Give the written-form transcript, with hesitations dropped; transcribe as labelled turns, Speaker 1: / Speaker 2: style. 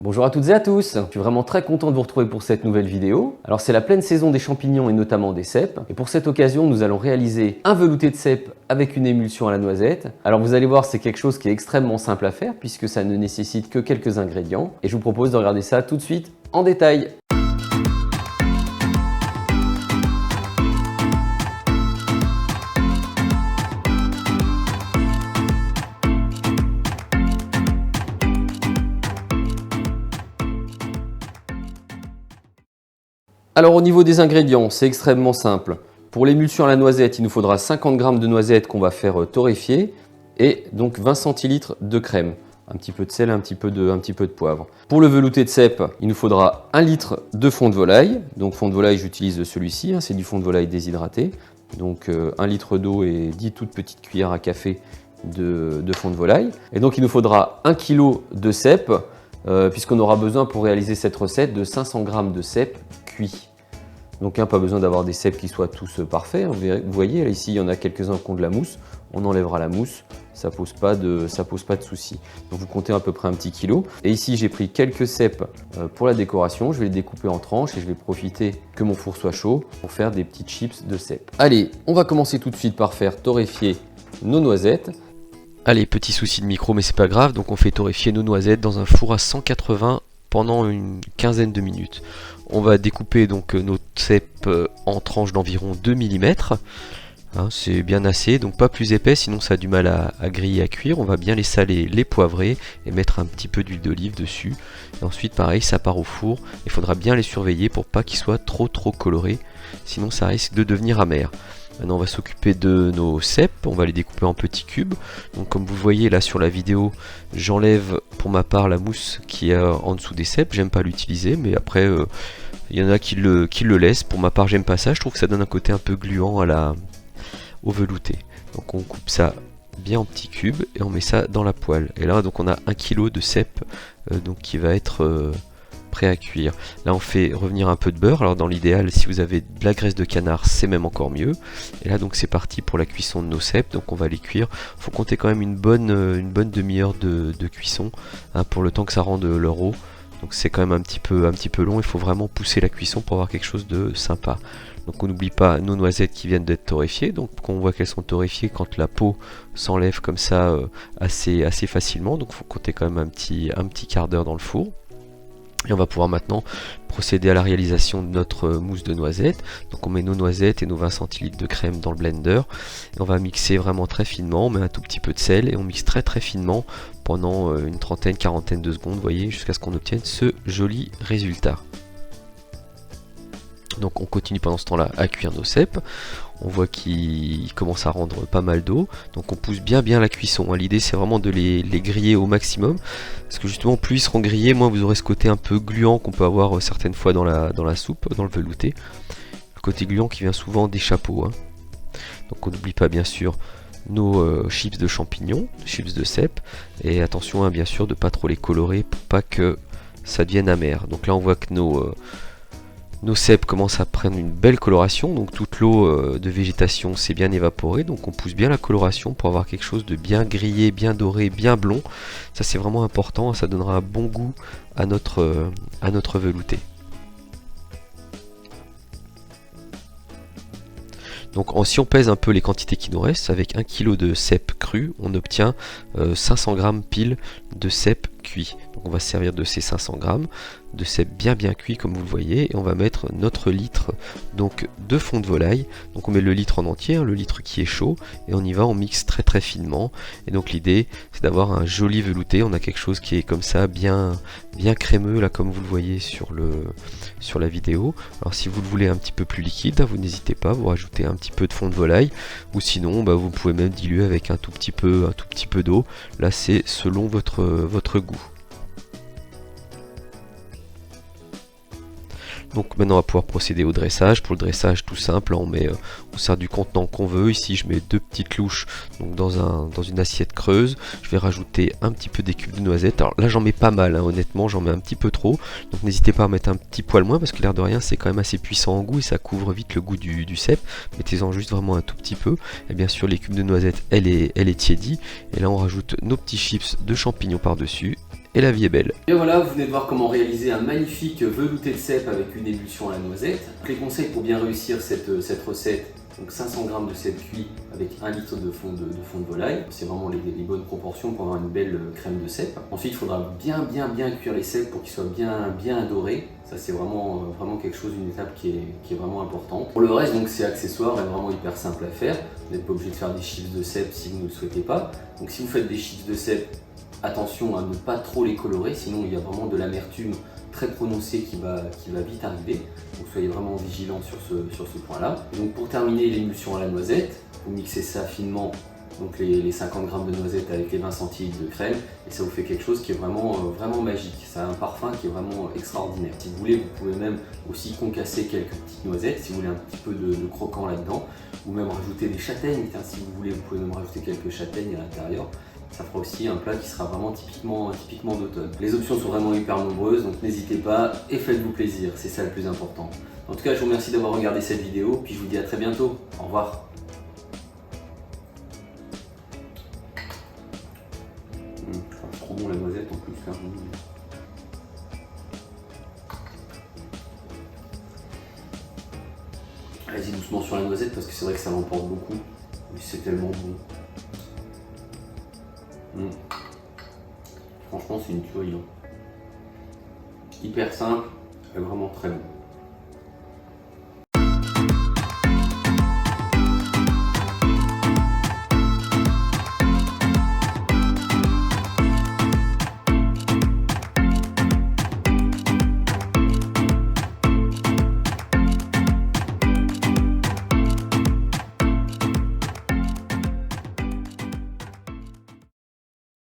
Speaker 1: Bonjour à toutes et à tous, je suis vraiment très content de vous retrouver pour cette nouvelle vidéo. Alors c'est la pleine saison des champignons et notamment des cèpes. Et pour cette occasion, nous allons réaliser un velouté de cèpes avec une émulsion à la noisette. Alors vous allez voir, c'est quelque chose qui est extrêmement simple à faire puisque ça ne nécessite que quelques ingrédients. Et je vous propose de regarder ça tout de suite en détail. Alors au niveau des ingrédients, c'est extrêmement simple. Pour l'émulsion à la noisette, il nous faudra 50 g de noisettes qu'on va faire torréfier et donc 20 centilitres de crème. Un petit peu de sel, un petit peu de poivre. Pour le velouté de cèpes, il nous faudra 1 litre de fond de volaille. Donc fond de volaille, j'utilise celui-ci, c'est du fond de volaille déshydraté. Donc 1 litre d'eau et 10 toutes petites cuillères à café de fond de volaille. Et donc il nous faudra 1 kg de cèpes, puisqu'on aura besoin pour réaliser cette recette de 500 g de cèpes cuits. Donc pas besoin d'avoir des cèpes qui soient tous parfaits. Vous voyez, là, ici il y en a quelques-uns qui ont de la mousse. On enlèvera la mousse, ça pose pas de souci. Donc vous comptez à peu près 1 petit kilo. Et ici j'ai pris quelques cèpes pour la décoration. Je vais les découper en tranches et je vais profiter que mon four soit chaud pour faire des petites chips de cèpes. Allez, on va commencer tout de suite par faire torréfier nos noisettes. Allez, petit souci de micro mais c'est pas grave. Donc on fait torréfier nos noisettes dans un four à 180 pendant une quinzaine de minutes. On va découper donc nos cèpes en tranches d'environ 2 mm. Hein, c'est bien assez, donc pas plus épais, sinon ça a du mal à griller, à cuire. On va bien les saler, les poivrer et mettre un petit peu d'huile d'olive dessus. Et ensuite pareil, ça part au four. Il faudra bien les surveiller pour pas qu'ils soient trop colorés, sinon ça risque de devenir amer. Maintenant on va s'occuper de nos cèpes, on va les découper en petits cubes. Donc comme vous voyez là sur la vidéo, j'enlève pour ma part la mousse qui est en dessous des cèpes. J'aime pas l'utiliser, mais après il y en a qui le laissent. Pour ma part j'aime pas ça, je trouve que ça donne un côté un peu gluant au velouté. Donc on coupe ça bien en petits cubes et on met ça dans la poêle. Et là donc on a 1 kg de cèpes donc qui va être prêt à cuire. Là on fait revenir un peu de beurre. Alors dans l'idéal, si vous avez de la graisse de canard, c'est même encore mieux. Et là donc c'est parti pour la cuisson de nos cèpes. Donc on va les cuire. Faut compter quand même une bonne demi-heure de cuisson hein, pour le temps que ça rende leur eau. Donc c'est quand même un petit peu long. Il faut vraiment pousser la cuisson pour avoir quelque chose de sympa. Donc on n'oublie pas nos noisettes qui viennent d'être torréfiées. Donc on voit qu'elles sont torréfiées quand la peau s'enlève comme ça assez facilement. Donc il faut compter quand même un petit quart d'heure dans le four. Et on va pouvoir maintenant procéder à la réalisation de notre mousse de noisettes. Donc on met nos noisettes et nos 20 centilitres de crème dans le blender. Et on va mixer vraiment très finement. On met un tout petit peu de sel et on mixe très finement pendant une trentaine, quarantaine de secondes, vous voyez, jusqu'à ce qu'on obtienne ce joli résultat. Donc on continue pendant ce temps-là à cuire nos cèpes. On voit qu'il commence à rendre pas mal d'eau. Donc on pousse bien la cuisson. L'idée c'est vraiment de les griller au maximum. Parce que justement plus ils seront grillés, moins vous aurez ce côté un peu gluant qu'on peut avoir certaines fois dans la soupe, dans le velouté. Le côté gluant qui vient souvent des chapeaux. Hein. Donc on n'oublie pas bien sûr nos chips de champignons, chips de cèpes. Et attention bien sûr de ne pas trop les colorer pour pas que ça devienne amer. Donc là on voit que nos cèpes commencent à prendre une belle coloration, donc toute l'eau de végétation s'est bien évaporée, donc on pousse bien la coloration pour avoir quelque chose de bien grillé, bien doré, bien blond. Ça c'est vraiment important, ça donnera un bon goût à notre velouté. Donc si on pèse un peu les quantités qui nous restent, avec 1 kg de cèpes crus, on obtient 500 g pile de cèpes cuits. Donc on va se servir de ces 500 g de cèpes bien cuits comme vous le voyez, et on va mettre notre litre donc de fond de volaille. Donc on met le litre en entier, le litre qui est chaud, et on y va, on mixe très finement. Et donc l'idée c'est d'avoir un joli velouté. On a quelque chose qui est comme ça bien crémeux là comme vous le voyez sur la vidéo. Alors si vous le voulez un petit peu plus liquide, vous n'hésitez pas, vous rajoutez un petit peu de fond de volaille, ou sinon vous pouvez même diluer avec un tout petit peu d'eau. Là c'est selon votre goût. Donc maintenant on va pouvoir procéder au dressage. Pour le dressage tout simple, on sert du contenant qu'on veut. Ici je mets 2 petites louches donc dans une assiette creuse. Je vais rajouter un petit peu des cubes de noisettes. Alors là j'en mets pas mal, hein, honnêtement j'en mets un petit peu trop. Donc n'hésitez pas à mettre un petit poil moins parce que l'air de rien c'est quand même assez puissant en goût et ça couvre vite le goût du cèpe. Mettez-en juste vraiment un tout petit peu. Et bien sûr les cubes de noisettes elle est tiédie. Et là on rajoute nos petits chips de champignons par dessus. et la vie est belle. Et voilà, vous venez de voir comment réaliser un magnifique velouté de cèpe avec une émulsion à la noisette. Les conseils pour bien réussir cette recette, donc 500 g de cèpe cuit avec 1 litre de fond de volaille. C'est vraiment les bonnes proportions pour avoir une belle crème de cèpe. Ensuite, il faudra bien cuire les cèpes pour qu'ils soient bien dorés. Ça, c'est vraiment quelque chose, une étape qui est vraiment importante. Pour le reste, donc c'est accessoire et vraiment hyper simple à faire. Vous n'êtes pas obligé de faire des chips de cèpe si vous ne le souhaitez pas. Donc si vous faites des chips de cèpe, attention à ne pas trop les colorer, sinon il y a vraiment de l'amertume très prononcée qui va vite arriver. Donc soyez vraiment vigilants sur ce point-là. Donc pour terminer l'émulsion à la noisette, vous mixez ça finement, donc les 50 g de noisettes avec les 20 centilitres de crème, et ça vous fait quelque chose qui est vraiment magique. Ça a un parfum qui est vraiment extraordinaire. Si vous voulez, vous pouvez même aussi concasser quelques petites noisettes, si vous voulez un petit peu de croquant là-dedans, ou même rajouter des châtaignes. Si vous voulez, vous pouvez même rajouter quelques châtaignes à l'intérieur. Ça fera aussi un plat qui sera vraiment typiquement d'automne. Les options sont vraiment hyper nombreuses, donc n'hésitez pas et faites-vous plaisir, c'est ça le plus important. En tout cas, je vous remercie d'avoir regardé cette vidéo, puis je vous dis à très bientôt. Au revoir. C'est trop bon la noisette en plus. Allez-y doucement sur la noisette parce que c'est vrai que ça l'emporte beaucoup. Mais c'est tellement bon. Franchement, c'est une tuerie. Hyper simple et vraiment très bon.